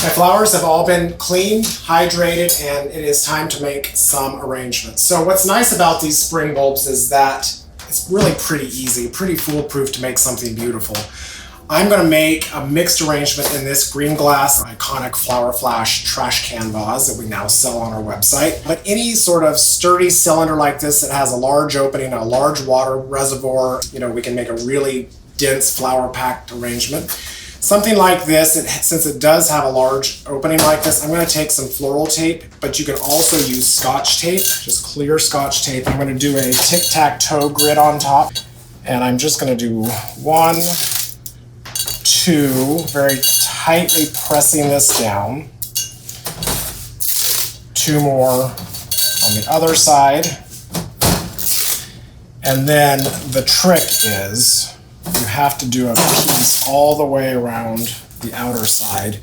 My flowers have all been cleaned, hydrated, and it is time to make some arrangements. So what's nice about these spring bulbs is that it's really pretty easy, pretty foolproof to make something beautiful. I'm going to make a mixed arrangement in this green glass iconic Flower Flash trash can vase that we now sell on our website. But any sort of sturdy cylinder like this that has a large opening, a large water reservoir, we can make a really dense flower packed arrangement. Something like this, since it does have a large opening like this, I'm going to take some floral tape, but you can also use Scotch tape, just clear Scotch tape. I'm going to do a tic-tac-toe grid on top, and I'm just going to do 1, 2, very tightly pressing this down. 2 more on the other side. And then the trick is you have to do a piece all the way around the outer side,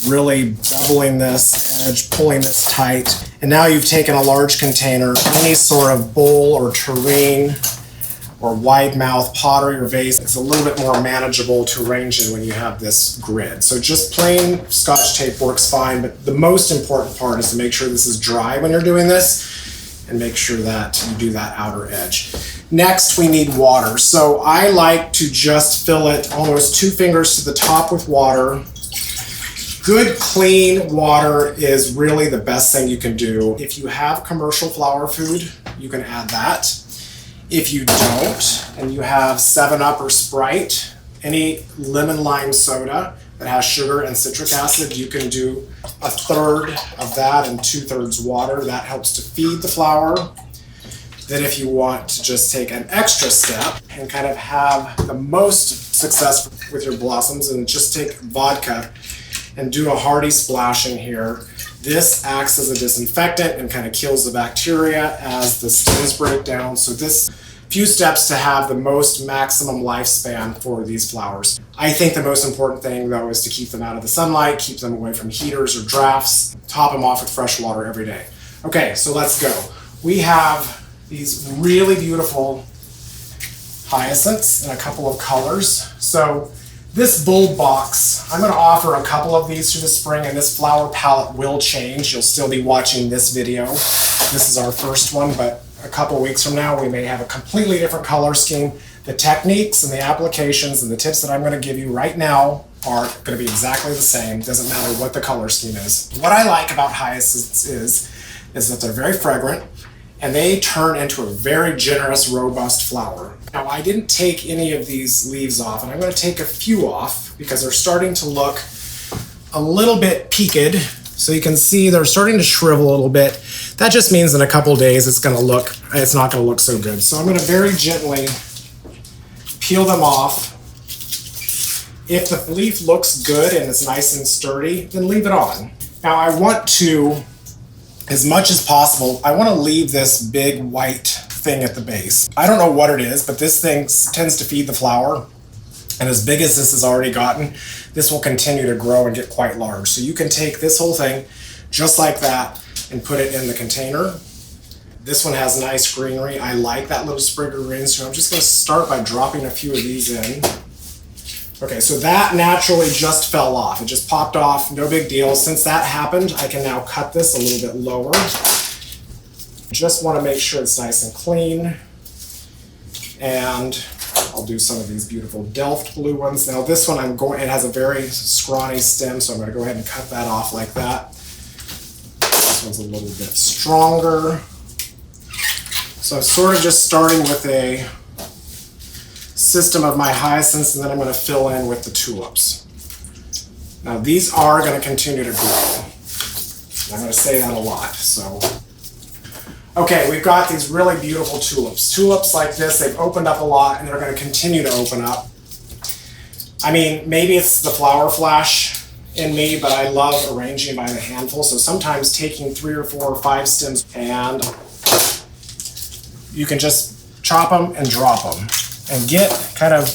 really doubling this edge, pulling this tight. And now you've taken a large container, any sort of bowl or tureen or wide mouth pottery or vase. It's a little bit more manageable to arrange in when you have this grid. So just plain Scotch tape works fine, but the most important part is to make sure this is dry when you're doing this and make sure that you do that outer edge. Next, we need water. So I like to just fill it almost 2 fingers to the top with water. Good, clean water is really the best thing you can do. If you have commercial flower food, you can add that. If you don't, and you have 7-Up or Sprite, any lemon lime soda that has sugar and citric acid, you can do 1/3 of that and 2/3 water. That helps to feed the flower. Then if you want to just take an extra step and kind of have the most success with your blossoms, and just take vodka and do a hearty splashing here. This acts as a disinfectant and kind of kills the bacteria as the stems break down. So this few steps to have the most maximum lifespan for these flowers. I think the most important thing though is to keep them out of the sunlight, keep them away from heaters or drafts, top them off with fresh water every day. Okay, so let's go. We have these really beautiful hyacinths in a couple of colors. So this bulb box, I'm going to offer a couple of these through the spring, and this flower palette will change. You'll still be watching this video. This is our first one, but a couple weeks from now we may have a completely different color scheme. The techniques and the applications and the tips that I'm going to give you right now are going to be exactly the same. Doesn't matter what the color scheme is. What I like about hyacinths is that they're very fragrant, and they turn into a very generous, robust flower. Now, I didn't take any of these leaves off, and I'm going to take a few off because they're starting to look a little bit peaked. So you can see they're starting to shrivel a little bit. That just means in a couple of days it's not going to look so good. So I'm going to very gently peel them off. If the leaf looks good and it's nice and sturdy, then leave it on. Now I want to, as much as possible, I want to leave this big white thing at the base. I don't know what it is, but this thing tends to feed the flower. And as big as this has already gotten, this will continue to grow and get quite large. So you can take this whole thing just like that and put it in the container. This one has nice greenery. I like that little sprig of green, so I'm just going to start by dropping a few of these in. Okay, so that naturally just fell off. It just popped off, no big deal. Since that happened, I can now cut this a little bit lower. Just want to make sure it's nice and clean. And I'll do some of these beautiful Delft blue ones. Now this one it has a very scrawny stem, so I'm going to go ahead and cut that off like that. This one's a little bit stronger. So I'm sort of just starting with a system of my hyacinths, and then I'm going to fill in with the tulips. Now these are going to continue to grow. I'm going to say that a lot. So, okay, we've got these really beautiful tulips. Tulips like this, they've opened up a lot, and they're going to continue to open up. I mean, maybe it's the flower flash in me, but I love arranging by the handful. So sometimes taking 3 or 4 or 5 stems, and you can just chop them and drop them and get kind of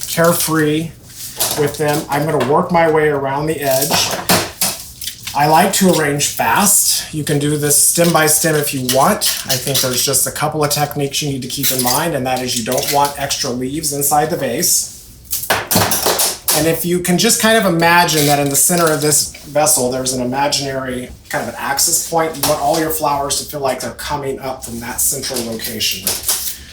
carefree with them. I'm going to work my way around the edge. I like to arrange fast. You can do this stem by stem if you want. I think there's just a couple of techniques you need to keep in mind, and that is you don't want extra leaves inside the vase. And if you can just kind of imagine that in the center of this vessel, there's an imaginary kind of an axis point. You want all your flowers to feel like they're coming up from that central location.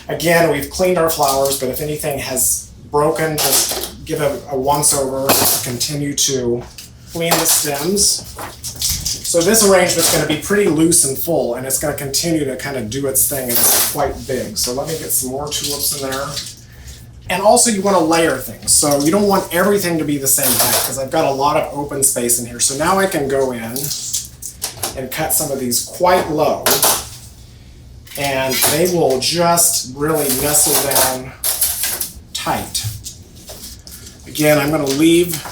Again, we've cleaned our flowers, but if anything has broken, just give a once over, continue to clean the stems. So this arrangement is going to be pretty loose and full, and it's going to continue to kind of do its thing, and it's quite big. So let me get some more tulips in there. And also you want to layer things. So you don't want everything to be the same height because I've got a lot of open space in here. So now I can go in and cut some of these quite low, and they will just really nestle down tight. Again, I'm going to leave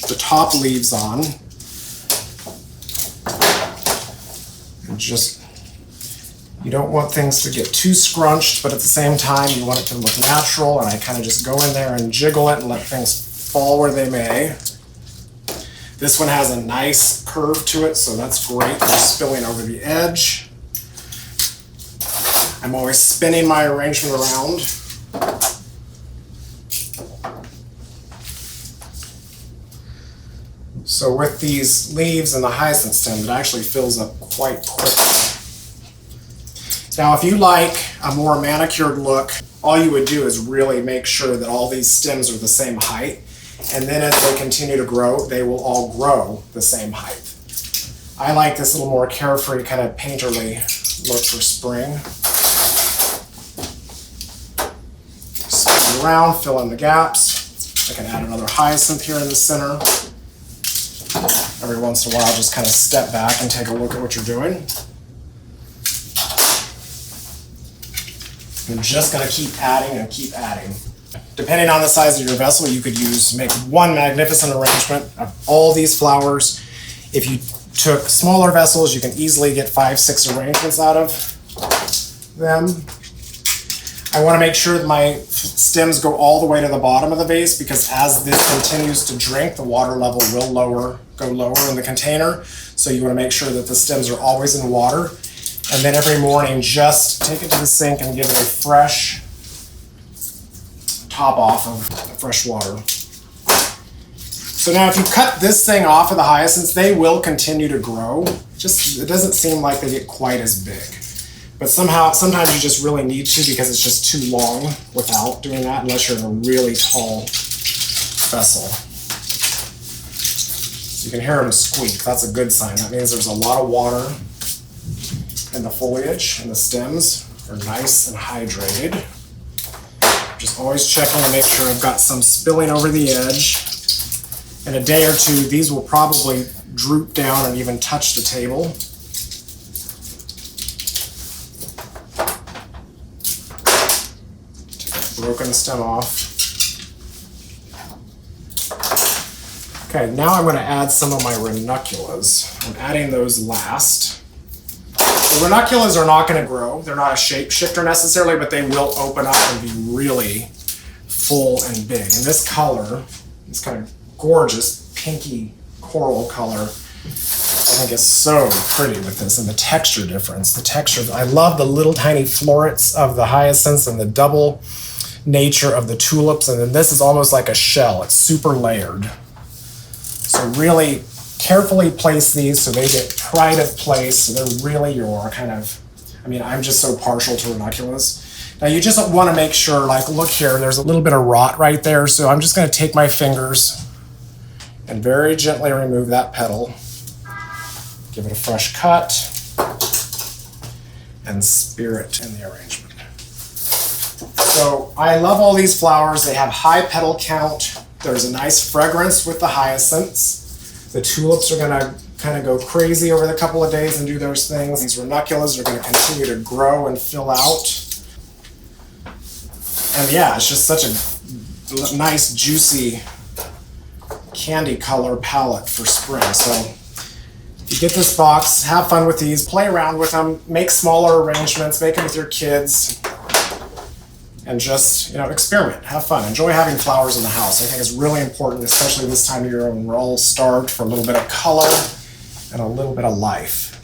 the top leaves on. And just, you don't want things to get too scrunched, but at the same time you want it to look natural, and I kind of just go in there and jiggle it and let things fall where they may. This one has a nice curve to it, so that's great for spilling over the edge. I'm always spinning my arrangement around. So with these leaves and the hyacinth stem, it actually fills up quite quickly. Now, if you like a more manicured look, all you would do is really make sure that all these stems are the same height, and then as they continue to grow, they will all grow the same height. I like this little more carefree, kind of painterly look for spring. Spin around, fill in the gaps. I can add another hyacinth here in the center. Every once in a while, just kind of step back and take a look at what you're doing. You're just going to keep adding and keep adding. Depending on the size of your vessel, you could make one magnificent arrangement of all these flowers. If you took smaller vessels, you can easily get 5-6 arrangements out of them. I want to make sure that my stems go all the way to the bottom of the vase, because as this continues to drink, the water level will go lower in the container. So you want to make sure that the stems are always in water. And then every morning, just take it to the sink and give it a fresh top off of fresh water. So now if you cut this thing off of the hyacinths, they will continue to grow. It doesn't seem like they get quite as big. But sometimes you just really need to, because it's just too long without doing that, unless you're in a really tall vessel. So you can hear them squeak. That's a good sign. That means there's a lot of water in the foliage, and the stems are nice and hydrated. Just always checking to make sure I've got some spilling over the edge. In a day or two, these will probably droop down and even touch the table. Broken stem off. Okay, now I'm going to add some of my ranunculus. I'm adding those last. The ranunculus are not going to grow. They're not a shape shifter necessarily, but they will open up and be really full and big. And this color, this kind of gorgeous pinky coral color, I think is so pretty with this, and the texture difference. The texture, I love the little tiny florets of the hyacinths and the double nature of the tulips, and then this is almost like a shell. It's super layered. So really carefully place these so they get pride of place, so they're really your kind of, I'm just so partial to ranunculus. Now you just want to make sure, like, look here, there's a little bit of rot right there, so I'm just going to take my fingers and very gently remove that petal, give it a fresh cut, and spear it in the arrangement. So I love all these flowers. They have high petal count. There's a nice fragrance with the hyacinths. The tulips are going to kind of go crazy over the couple of days and do those things. These ranunculus are going to continue to grow and fill out. And yeah, it's just such a nice, juicy, candy color palette for spring. So if you get this box, have fun with these, play around with them, make smaller arrangements, make them with your kids. And just, experiment, have fun. Enjoy having flowers in the house. I think it's really important, especially this time of year when we're all starved for a little bit of color and a little bit of life.